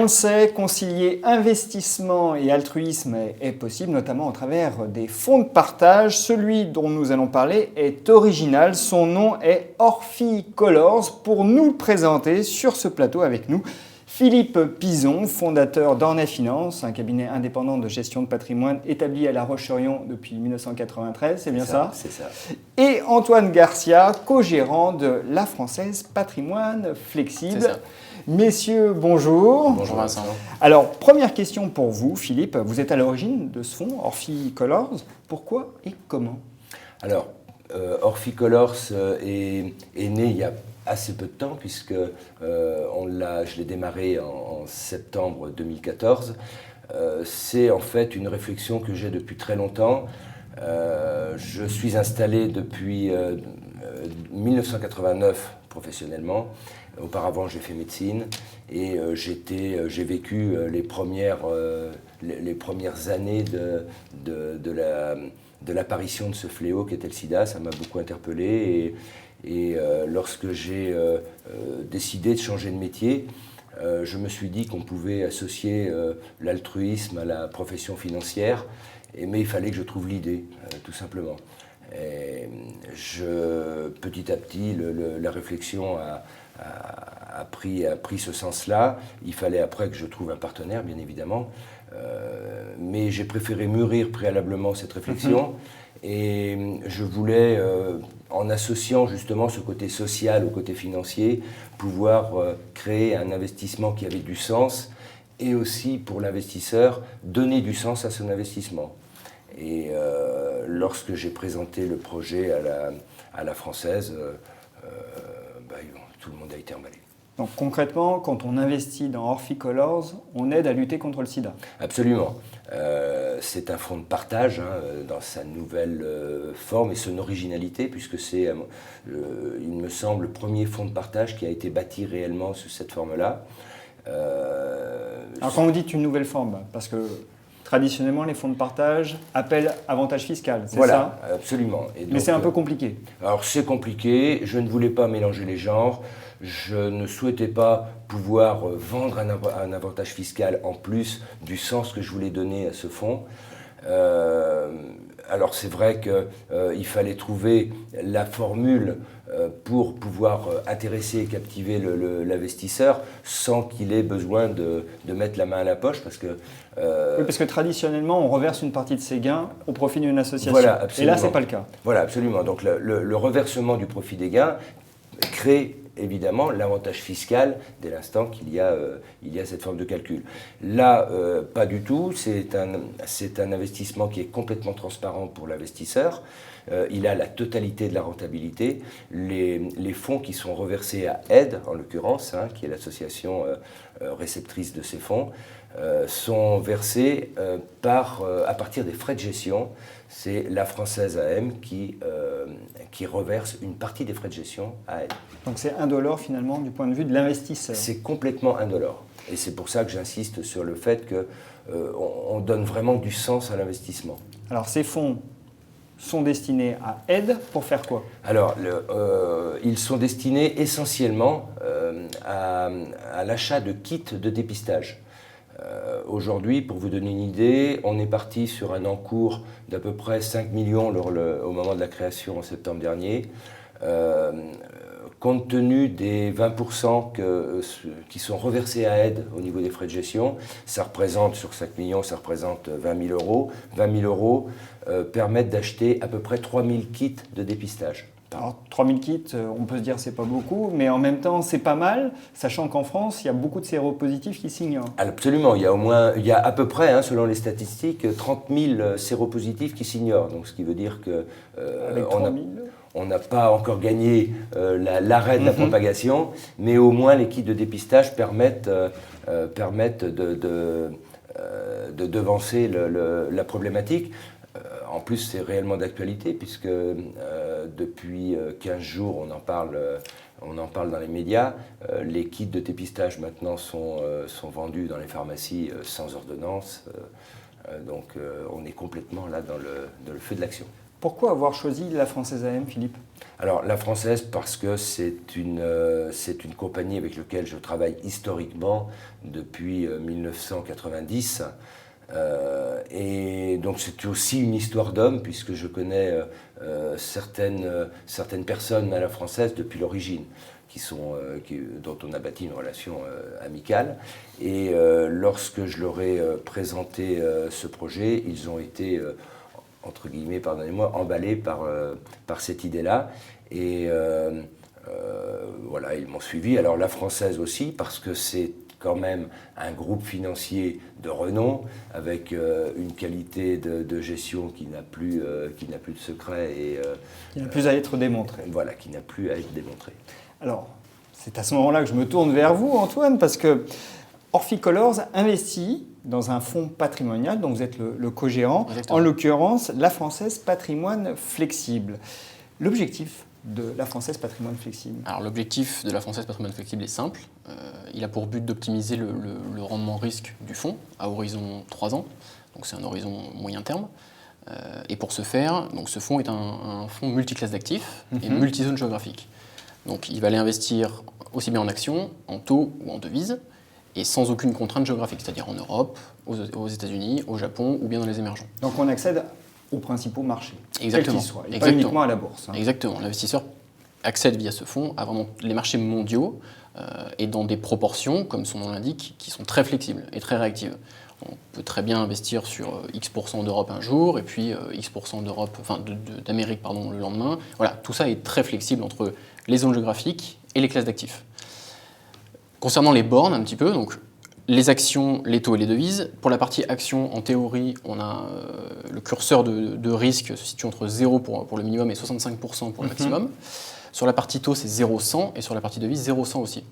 On le sait, concilier investissement et altruisme est possible, notamment à travers des fonds de partage. Celui dont nous allons parler est original. Son nom est Orphicolors. Pour nous le présenter sur ce plateau avec nous, Philippe Pizon, fondateur d'Ornay Finance, un cabinet indépendant de gestion de patrimoine établi à La Roche-sur-Yon depuis 1993, c'est bien ça? C'est ça. Et Antoine Garcia, co-gérant de La Française Patrimoine Flexible. C'est ça. Messieurs, bonjour. Bonjour Vincent. Alors, première question pour vous, Philippe. Vous êtes à l'origine de ce fonds, Orphicolors. Pourquoi et comment? Alors, Orphicolors est né il y a assez peu de temps, puisque je l'ai démarré en septembre 2014. C'est en fait une réflexion que j'ai depuis très longtemps. Je suis installé depuis 1989 professionnellement. Auparavant, j'ai fait médecine et j'ai vécu les premières années de l'apparition de ce fléau qu'était le sida. Ça m'a beaucoup interpellé et lorsque j'ai décidé de changer de métier, je me suis dit qu'on pouvait associer l'altruisme à la profession financière, mais il fallait que je trouve l'idée, tout simplement. Et petit à petit, la réflexion a pris ce sens-là. Il fallait après que je trouve un partenaire, bien évidemment. Mais j'ai préféré mûrir préalablement cette réflexion. Et je voulais, en associant justement ce côté social au côté financier, pouvoir créer un investissement qui avait du sens et aussi, pour l'investisseur, donner du sens à son investissement. Et lorsque j'ai présenté le projet à la Française, tout le monde a été emballé. Donc concrètement, quand on investit dans Orphicolors, on aide à lutter contre le sida. Absolument. C'est un fonds de partage dans sa nouvelle forme et son originalité, puisque c'est, il me semble, le premier fonds de partage qui a été bâti réellement sous cette forme-là. Alors quand vous dites une nouvelle forme, parce que traditionnellement, les fonds de partage appellent avantage fiscal, c'est voilà, ça? Absolument. Et donc, mais c'est un peu compliqué. Alors c'est compliqué, je ne voulais pas mélanger les genres, je ne souhaitais pas pouvoir vendre un avantage fiscal en plus du sens que je voulais donner à ce fonds. Alors c'est vrai qu'il fallait trouver la formule pour pouvoir intéresser et captiver l'investisseur sans qu'il ait besoin de mettre la main à la poche, parce que oui, parce que traditionnellement, on reverse une partie de ses gains au profit d'une association. Voilà, absolument. Et là, ce n'est pas le cas. Voilà, absolument. Donc le reversement du profit des gains crée évidemment l'avantage fiscal dès l'instant qu'il y a cette forme de calcul. Là, pas du tout. C'est un investissement qui est complètement transparent pour l'investisseur. Il a la totalité de la rentabilité. Les fonds qui sont reversés à Aide, en l'occurrence, qui est l'association réceptrice de ces fonds, sont versés à partir des frais de gestion. C'est la Française AM qui reverse une partie des frais de gestion à Aide. Donc c'est indolore finalement du point de vue de l'investisseur. C'est complètement indolore. Et c'est pour ça que j'insiste sur le fait qu'on donne vraiment du sens à l'investissement. Alors ces fonds sont destinés à Aide pour faire quoi? Alors, ils sont destinés essentiellement à l'achat de kits de dépistage. Aujourd'hui, pour vous donner une idée, on est parti sur un encours d'à peu près 5 millions au moment de la création en septembre dernier. Compte tenu des 20% qui sont reversés à Aide au niveau des frais de gestion, ça représente, sur 5 millions, ça représente 20 000 euros. 20 000 euros permettent d'acheter à peu près 3 000 kits de dépistage. Alors 3 000 kits, on peut se dire c'est pas beaucoup, mais en même temps c'est pas mal, sachant qu'en France, il y a beaucoup de séropositifs qui s'ignorent. Absolument, il y a à peu près, selon les statistiques, 30 000 séropositifs qui s'ignorent. Donc ce qui veut dire que on n'a pas encore gagné l'arrêt de la propagation, mais au moins les kits de dépistage permettent de devancer la problématique. En plus, c'est réellement d'actualité, puisque depuis 15 jours, on en parle dans les médias. Les kits de dépistage maintenant sont vendus dans les pharmacies sans ordonnance. Donc on est complètement là dans le feu de l'action. Pourquoi avoir choisi la Française AM, Philippe? Alors la Française parce que c'est une compagnie avec laquelle je travaille historiquement depuis 1990. Et donc c'est aussi une histoire d'homme puisque je connais certaines personnes à la Française depuis l'origine. Dont on a bâti une relation amicale. Et lorsque je leur ai présenté ce projet, ils ont été, entre guillemets, pardonnez-moi, emballés par cette idée-là. Et voilà, ils m'ont suivi. Alors la Française aussi, parce que c'est quand même un groupe financier de renom, avec une qualité de gestion qui n'a plus de secret. Qui n'a plus à être démontré. Voilà, qui n'a plus à être démontré. Alors, c'est à ce moment-là que je me tourne vers vous, Antoine, parce que Orphicolors investit dans un fonds patrimonial dont vous êtes le co-gérant, en l'occurrence la Française Patrimoine Flexible. L'objectif de la Française Patrimoine Flexible? Alors l'objectif de la Française Patrimoine Flexible est simple. Il a pour but d'optimiser le rendement risque du fonds à horizon 3 ans, donc c'est un horizon moyen terme. Et pour ce faire, donc ce fonds est un fonds multiclasse d'actifs et multizone géographique. Donc il va aller investir aussi bien en actions, en taux ou en devises, et sans aucune contrainte géographique, c'est-à-dire en Europe, aux États-Unis, au Japon ou bien dans les émergents. Donc on accède aux principaux marchés, exactement, quels qu'ils soient, et pas uniquement à la bourse. Exactement, l'investisseur accède via ce fonds à vraiment les marchés mondiaux et dans des proportions, comme son nom l'indique, qui sont très flexibles et très réactives. On peut très bien investir sur X% d'Europe un jour et puis X% d'Amérique le lendemain. Voilà, tout ça est très flexible entre les zones géographiques et les classes d'actifs. Concernant les bornes un petit peu, donc les actions, les taux et les devises. Pour la partie actions, en théorie, on a le curseur de risque se situe entre 0 pour le minimum et 65% pour le maximum. Sur la partie taux, c'est 0,100 et sur la partie devise, 0,100 aussi.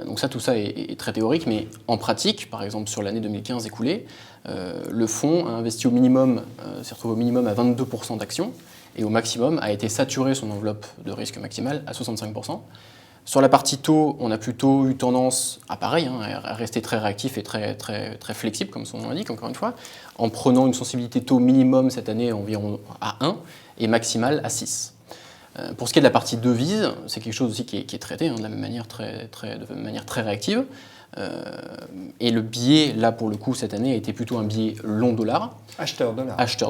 Donc tout ça est très théorique, mais en pratique, par exemple sur l'année 2015 écoulée, le fonds a investi au minimum, s'est retrouvé au minimum à 22% d'actions et au maximum a été saturé son enveloppe de risque maximale à 65%. Sur la partie taux, on a plutôt eu tendance à à rester très réactif et très flexible, comme son nom l'indique, encore une fois, en prenant une sensibilité taux minimum cette année environ à 1 et maximale à 6. Pour ce qui est de la partie devise, c'est quelque chose aussi qui est traité de la même manière, de manière très réactive. Et le biais, là pour le coup, cette année, a été plutôt un biais long dollar. Acheteur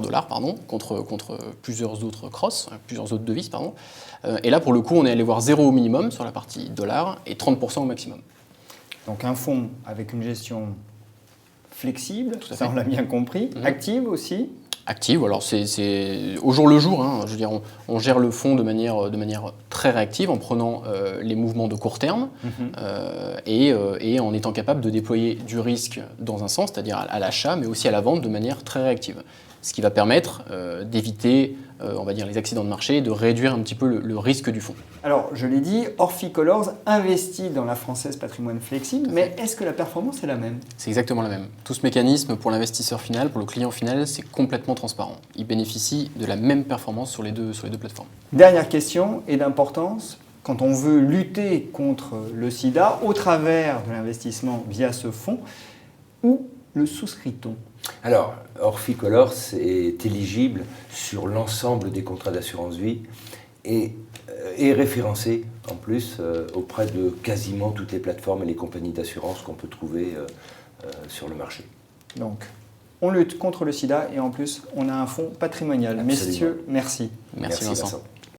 dollar, contre plusieurs autres plusieurs autres devises, pardon. Et là, pour le coup, on est allé voir 0 au minimum sur la partie dollar et 30% au maximum. Donc un fonds avec une gestion flexible, ça on l'a bien compris, active aussi. Active, alors c'est au jour le jour, je veux dire, on gère le fonds de manière très réactive en prenant les mouvements de court terme et en étant capable de déployer du risque dans un sens, c'est-à-dire à l'achat, mais aussi à la vente de manière très réactive. Ce qui va permettre d'éviter, on va dire, les accidents de marché, de réduire un petit peu le risque du fonds. Alors, je l'ai dit, Orphicolors investit dans la Française Patrimoine Flexible, mais est-ce que la performance est la même? C'est exactement la même. Tout ce mécanisme pour l'investisseur final, pour le client final, c'est complètement transparent. Il bénéficie de la même performance sur les deux plateformes. Dernière question et d'importance. Quand on veut lutter contre le sida au travers de l'investissement via ce fonds, où le souscrit-on? Alors, Orphicolors est éligible sur l'ensemble des contrats d'assurance vie et référencé en plus auprès de quasiment toutes les plateformes et les compagnies d'assurance qu'on peut trouver sur le marché. Donc, on lutte contre le sida et en plus, on a un fonds patrimonial. Absolument. Messieurs, merci. Merci Vincent.